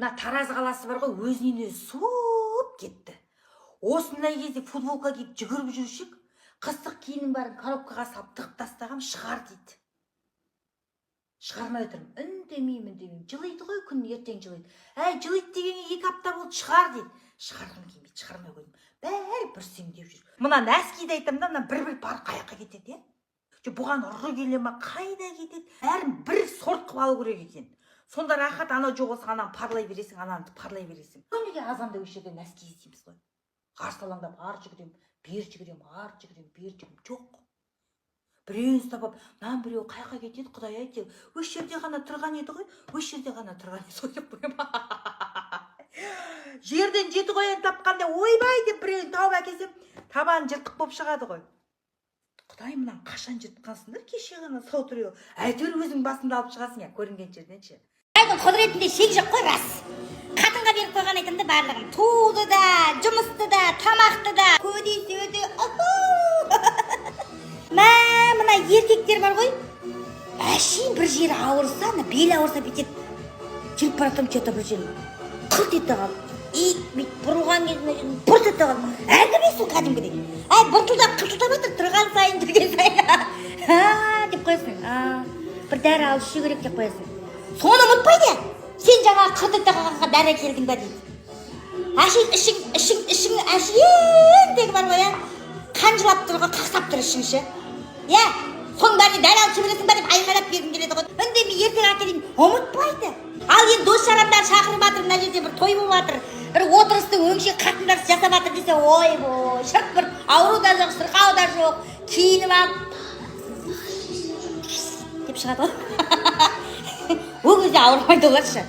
Мына Таразы қаласы бар ғой, өзінен өзі суып кетті. Осындай кезде футболка киіп жүгіріп жүрушік, қыстық киімнің бәрін коробкаға салып тығып тастағам, шығар дейді. Шығармай отырмын, үндемеймін. Жылайды ғой, күн ертең жылайды. Жылайды дегенге 2 апта болды, шығар дейді. Шығарғым келмейді, шығармай қойдым. Бәрі бүрсеңдеп жүр. Мына нәскиді айтамын да, мына бір бар қаяққа кетеді, бұған ұры келе ма, қайда кетеді? Бәрін бір сорт қылып алу керек екен. Сонда рахат, анау жоқ болса, ананы парлай бересің, ананы парлай бересің. Неге азанда осы жерде нәски іздейміз ғой. Арсалаңдап, ар жүгірем, бер жүгірем, ар жүгірем, бер жүгірем. Жоқ. Біреуін ұстап, нан біреу қайқа кетеді, Құдай айтты. Осы жерде ғана тұрған еді ғой, осы жерде ғана тұрған еді ғой деп қойым. Жерден жеті қоян тапқанда, ойбай деп біреуін тауып әкелсем, табан жыртық болып шығады ғой. Құдай, мұнан қашан жыртқансыңдар, кеше ғана сау тұр. Әйтеуір өзің басында алып шығасың, көрінген жерден ше. Құдайдың құдіретінде шек жоқ қой, рас. Қатынға беріп қойған айтымды барлығын. Туды да, жұмысты да, тамақты да, көде сөді. Мына еркектер бар ғой. Әшейін бір жері ауырса, бел ауырса бетет. Жүріп баратым че-то бір жері. Қылт етті қалып. Бұрылған кезінде бұрт етті қалып. Әңгімесің кәдімгідей. Бұртылдап қылтылдап отыр, тұрған сайын, жүрген сайын. Деп қойсың. Бір дәрі алып ішу керек деп қойсың. Соны ұмытпайды. Сен жаңа қыртытты қағанға дәрі келдің ба дейді. Ішің әшейіндегі бар ғой, қан жылап тұр ғой, қақсап тұр ішіңші. Соның бәріне дәрі алып жібересің ба деп айқайлап бергім келеді ғой. Үндемей ертең әкелейін, ұмытпайды. Ал енді дос жарандар шақырып жатыр, мына жерде бір той болып жатыр, бір отырысты өңшек қатындар жасап жатыр десе, ойбой, шырт бір ауру да жоқ, сырқау да жоқ, киініп алып деп шығады ғой. Ол кезде ауырмайды оларшы.